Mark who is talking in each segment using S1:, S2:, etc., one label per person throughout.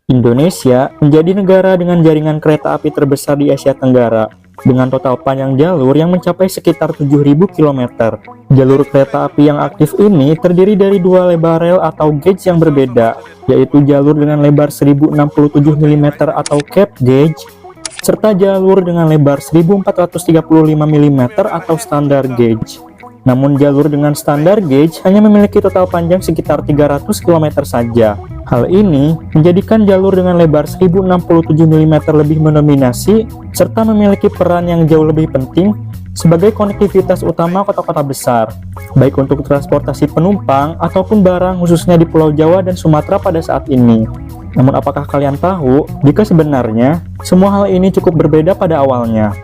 S1: Indonesia menjadi negara dengan jaringan kereta api terbesar di Asia Tenggara, dengan total panjang jalur yang mencapai sekitar 7.000 km. Jalur kereta api yang aktif ini terdiri dari dua lebar rel atau gauge yang berbeda, yaitu jalur dengan lebar 1067 mm atau cap gauge, serta jalur dengan lebar 1435 mm atau standar gauge. Namun jalur dengan standar gauge hanya memiliki total panjang sekitar 300 km saja. Hal ini menjadikan jalur dengan lebar 1067 mm lebih mendominasi serta memiliki peran yang jauh lebih penting sebagai konektivitas utama kota-kota besar, baik untuk transportasi penumpang ataupun barang khususnya di Pulau Jawa dan Sumatera pada saat ini. Namun apakah kalian tahu jika sebenarnya semua hal ini cukup berbeda pada awalnya?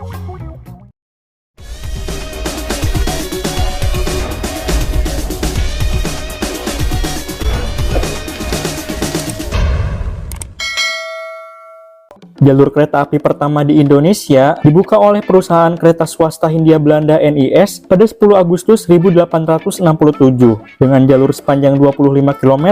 S1: Jalur kereta api pertama di Indonesia dibuka oleh perusahaan kereta swasta Hindia Belanda NIS pada 10 Agustus 1867 dengan jalur sepanjang 25 km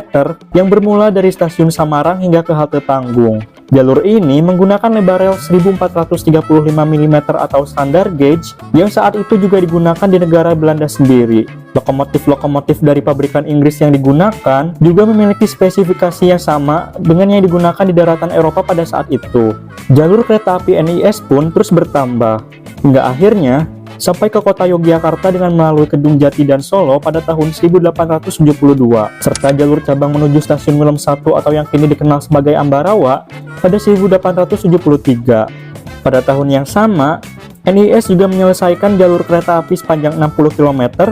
S1: yang bermula dari stasiun Samarang hingga ke halte Tanggung. Jalur ini menggunakan lebar rel 1435 mm atau standar gauge yang saat itu juga digunakan di negara Belanda sendiri. Lokomotif-lokomotif dari pabrikan Inggris yang digunakan juga memiliki spesifikasi yang sama dengan yang digunakan di daratan Eropa pada saat itu. Jalur kereta api NIS pun terus bertambah, hingga akhirnya sampai ke kota Yogyakarta dengan melalui Kedung Jati dan Solo pada tahun 1872, serta jalur cabang menuju stasiun Willem I atau yang kini dikenal sebagai Ambarawa pada 1873. Pada tahun yang sama, NIS juga menyelesaikan jalur kereta api sepanjang 60 km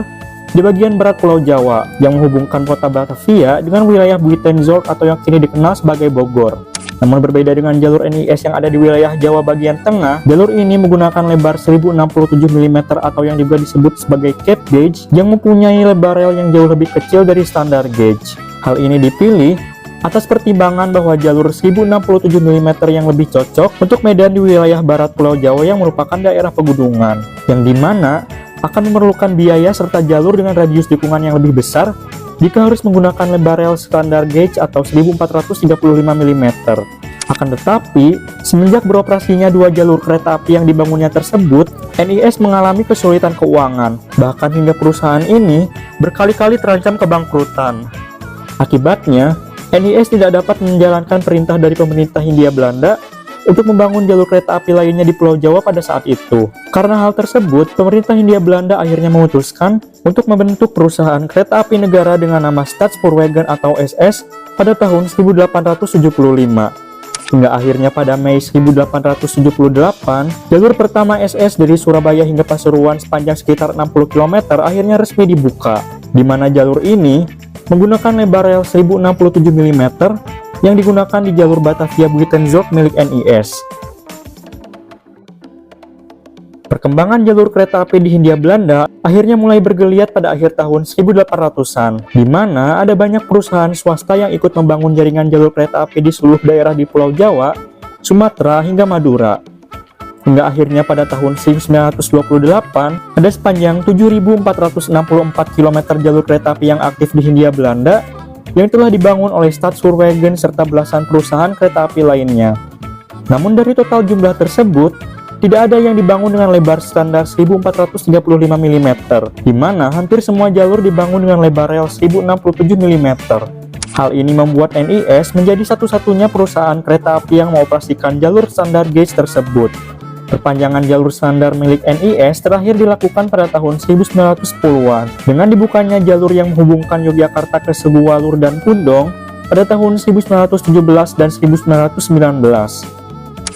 S1: di bagian barat Pulau Jawa yang menghubungkan kota Batavia dengan wilayah Buitenzorg atau yang kini dikenal sebagai Bogor. Namun berbeda dengan jalur NIS yang ada di wilayah Jawa bagian tengah, jalur ini menggunakan lebar 1067 mm atau yang juga disebut sebagai cap gauge yang mempunyai lebar rel yang jauh lebih kecil dari standar gauge. Hal ini dipilih atas pertimbangan bahwa jalur 1067 mm yang lebih cocok untuk medan di wilayah barat Pulau Jawa yang merupakan daerah pegunungan, yang dimana akan memerlukan biaya serta jalur dengan radius tikungan yang lebih besar jika harus menggunakan lebar rel standar gauge atau 1435 mm. Akan tetapi, semenjak beroperasinya dua jalur kereta api yang dibangunnya tersebut, NIS mengalami kesulitan keuangan, bahkan hingga perusahaan ini berkali-kali terancam kebangkrutan. Akibatnya, NIS tidak dapat menjalankan perintah dari pemerintah Hindia Belanda untuk membangun jalur kereta api lainnya di Pulau Jawa pada saat itu. Karena hal tersebut, pemerintah Hindia Belanda akhirnya memutuskan untuk membentuk perusahaan kereta api negara dengan nama Stadspoorwegen atau SS pada tahun 1875. Hingga akhirnya pada Mei 1878, jalur pertama SS dari Surabaya hingga Pasuruan sepanjang sekitar 60 km akhirnya resmi dibuka, di mana jalur ini menggunakan lebar rel 1067 mm yang digunakan di jalur Batavia Buitenzorg milik NIS. Perkembangan jalur kereta api di Hindia Belanda akhirnya mulai bergeliat pada akhir tahun 1800-an, di mana ada banyak perusahaan swasta yang ikut membangun jaringan jalur kereta api di seluruh daerah di Pulau Jawa, Sumatera, hingga Madura. Hingga akhirnya pada tahun 1928, ada sepanjang 7.464 km jalur kereta api yang aktif di Hindia Belanda yang telah dibangun oleh Stadspoorwegen serta belasan perusahaan kereta api lainnya. Namun dari total jumlah tersebut, tidak ada yang dibangun dengan lebar standar 1435 mm, di mana hampir semua jalur dibangun dengan lebar rel 1067 mm. Hal ini membuat NIS menjadi satu-satunya perusahaan kereta api yang mengoperasikan jalur standar gauge tersebut. Perpanjangan jalur standar milik NIS terakhir dilakukan pada tahun 1910-an dengan dibukanya jalur yang menghubungkan Yogyakarta ke Seguwalur dan Pundong pada tahun 1917 dan 1919.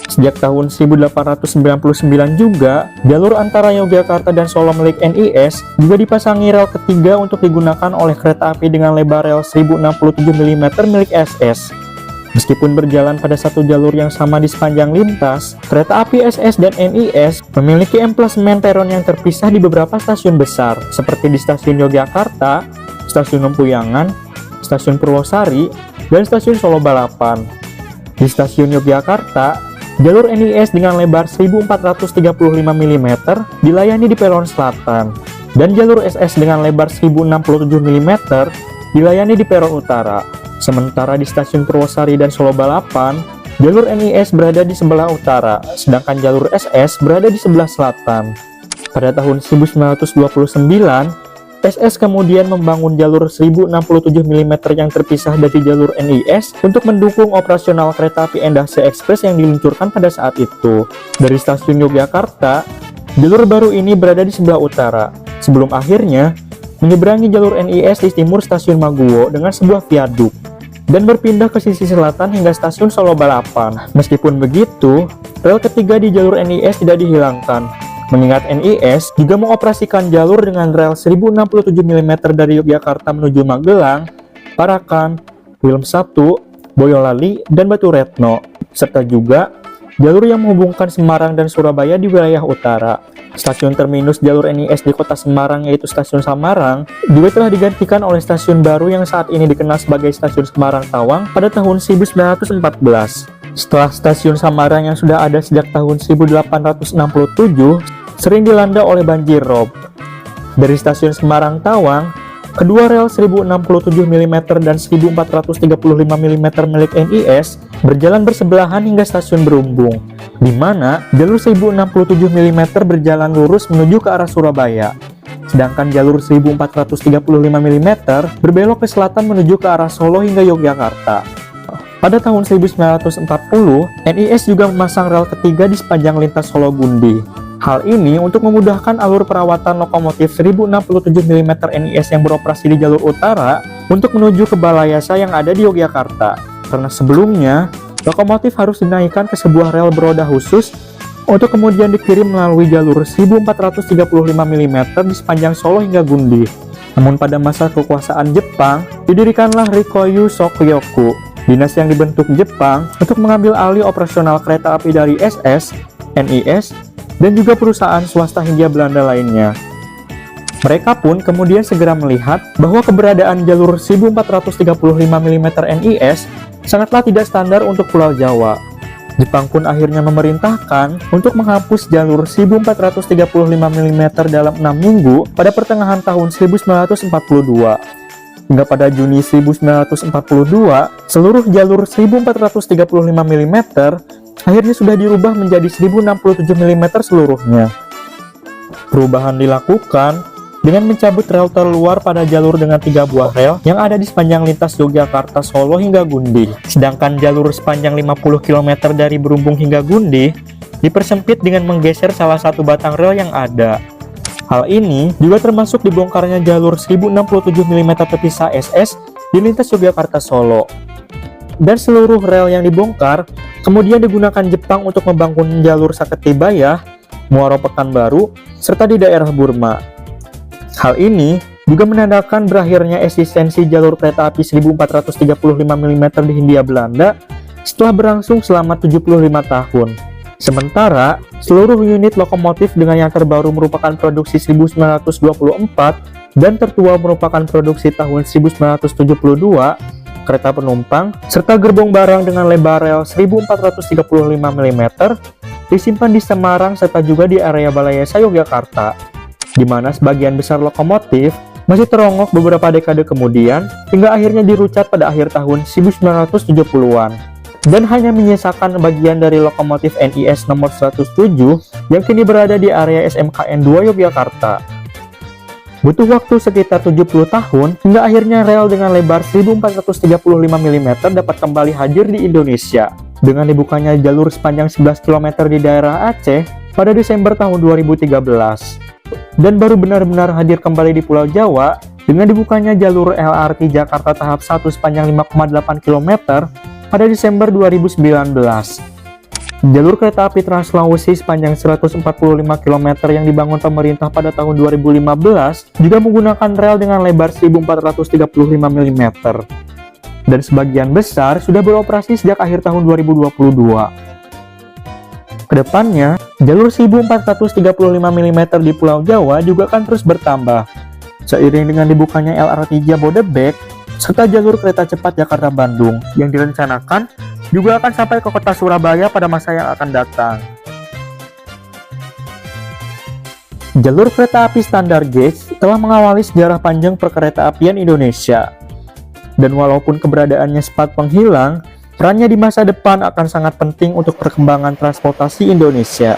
S1: Sejak tahun 1899 juga, jalur antara Yogyakarta dan Solo milik NIS juga dipasangi rel ketiga untuk digunakan oleh kereta api dengan lebar rel 1067 mm milik SS. Meskipun berjalan pada satu jalur yang sama di sepanjang lintas, kereta api SS dan NIS memiliki emplasemen peron yang terpisah di beberapa stasiun besar, seperti di stasiun Yogyakarta, stasiun Lempuyangan, stasiun Purwosari, dan stasiun Solo Balapan. Di stasiun Yogyakarta, jalur NIS dengan lebar 1435 mm dilayani di peron selatan, dan jalur SS dengan lebar 1067 mm dilayani di peron utara. Sementara di stasiun Purwosari dan Solo Balapan, jalur NIS berada di sebelah utara, sedangkan jalur SS berada di sebelah selatan. Pada tahun 1929, SS kemudian membangun jalur 1067 mm yang terpisah dari jalur NIS untuk mendukung operasional kereta api Endahse Express yang diluncurkan pada saat itu. Dari stasiun Yogyakarta, jalur baru ini berada di sebelah utara, sebelum akhirnya menyeberangi jalur NIS di timur stasiun Maguwo dengan sebuah viaduk, dan berpindah ke sisi selatan hingga stasiun Solo Balapan. Meskipun begitu, rel ketiga di jalur NIS tidak dihilangkan, mengingat NIS juga mengoperasikan jalur dengan rel 1067 mm dari Yogyakarta menuju Magelang, Parakan, Wilm 1, Boyolali, dan Batu Retno, serta juga jalur yang menghubungkan Semarang dan Surabaya di wilayah utara. Stasiun terminus jalur NIS di kota Semarang yaitu Stasiun Samarang juga telah digantikan oleh stasiun baru yang saat ini dikenal sebagai Stasiun Semarang Tawang pada tahun 1914. Setelah stasiun Samarang yang sudah ada sejak tahun 1867 sering dilanda oleh banjir rob. Dari stasiun Semarang Tawang, kedua rel 1067 mm dan 1435 mm milik NIS berjalan bersebelahan hingga stasiun Berumbung, di mana jalur 1067 mm berjalan lurus menuju ke arah Surabaya, sedangkan jalur 1435 mm berbelok ke selatan menuju ke arah Solo hingga Yogyakarta. Pada tahun 1940, NIS juga memasang rel ketiga di sepanjang lintas Solo Gundi. Hal ini untuk memudahkan alur perawatan lokomotif 1067 mm NIS yang beroperasi di jalur utara untuk menuju ke Balayasa yang ada di Yogyakarta. Karena sebelumnya, lokomotif harus dinaikkan ke sebuah rel beroda khusus untuk kemudian dikirim melalui jalur 1435 mm di sepanjang Solo hingga Gundi. Namun pada masa kekuasaan Jepang, didirikanlah Rikkoyu Shokugyoku, dinas yang dibentuk Jepang untuk mengambil alih operasional kereta api dari SS, NIS, dan juga perusahaan swasta Hindia Belanda lainnya. Mereka pun kemudian segera melihat bahwa keberadaan jalur 1435 mm NIS sangatlah tidak standar untuk Pulau Jawa. Jepang pun akhirnya memerintahkan untuk menghapus jalur 1435 mm dalam 6 minggu pada pertengahan tahun 1942. Hingga pada Juni 1942, seluruh jalur 1435 mm akhirnya sudah dirubah menjadi 1067 mm seluruhnya. Perubahan dilakukan dengan mencabut rel terluar pada jalur dengan 3 buah rel yang ada di sepanjang lintas Yogyakarta, Solo hingga Gundi. Sedangkan jalur sepanjang 50 km dari Berumbung hingga Gundi dipersempit dengan menggeser salah satu batang rel yang ada. Hal ini juga termasuk dibongkarnya jalur 1067 mm terpisah SS di lintas Yogyakarta, Solo. Dan seluruh rel yang dibongkar kemudian digunakan Jepang untuk membangun jalur Saketibaya, Muaro Pekanbaru, serta di daerah Burma. Hal ini juga menandakan berakhirnya eksistensi jalur kereta api 1435 mm di Hindia Belanda setelah berlangsung selama 75 tahun. Sementara, seluruh unit lokomotif dengan yang terbaru merupakan produksi 1924 dan tertua merupakan produksi tahun 1972, kereta penumpang, serta gerbong barang dengan lebar rel 1435 mm disimpan di Semarang serta juga di area Balayasa Yogyakarta, di mana sebagian besar lokomotif masih terongok beberapa dekade kemudian hingga akhirnya dirucat pada akhir tahun 1970-an, dan hanya menyisakan bagian dari lokomotif NIS nomor 107 yang kini berada di area SMKN 2 Yogyakarta. Butuh waktu sekitar 70 tahun hingga akhirnya rel dengan lebar 1435 mm dapat kembali hadir di Indonesia dengan dibukanya jalur sepanjang 11 km di daerah Aceh pada Desember tahun 2013, dan baru benar-benar hadir kembali di Pulau Jawa dengan dibukanya jalur LRT Jakarta tahap 1 sepanjang 5,8 km pada Desember 2019. Jalur kereta api Trans Sulawesi sepanjang 145 km yang dibangun pemerintah pada tahun 2015 juga menggunakan rel dengan lebar 1435 mm, dan sebagian besar sudah beroperasi sejak akhir tahun 2022. Kedepannya, jalur 1435 mm di Pulau Jawa juga akan terus bertambah, seiring dengan dibukanya LRT Jabodebek, serta jalur kereta cepat Jakarta-Bandung yang direncanakan juga akan sampai ke kota Surabaya pada masa yang akan datang. Jalur kereta api standar gauge telah mengawali sejarah panjang perkereta apian Indonesia. Dan walaupun keberadaannya sempat menghilang, perannya di masa depan akan sangat penting untuk perkembangan transportasi Indonesia.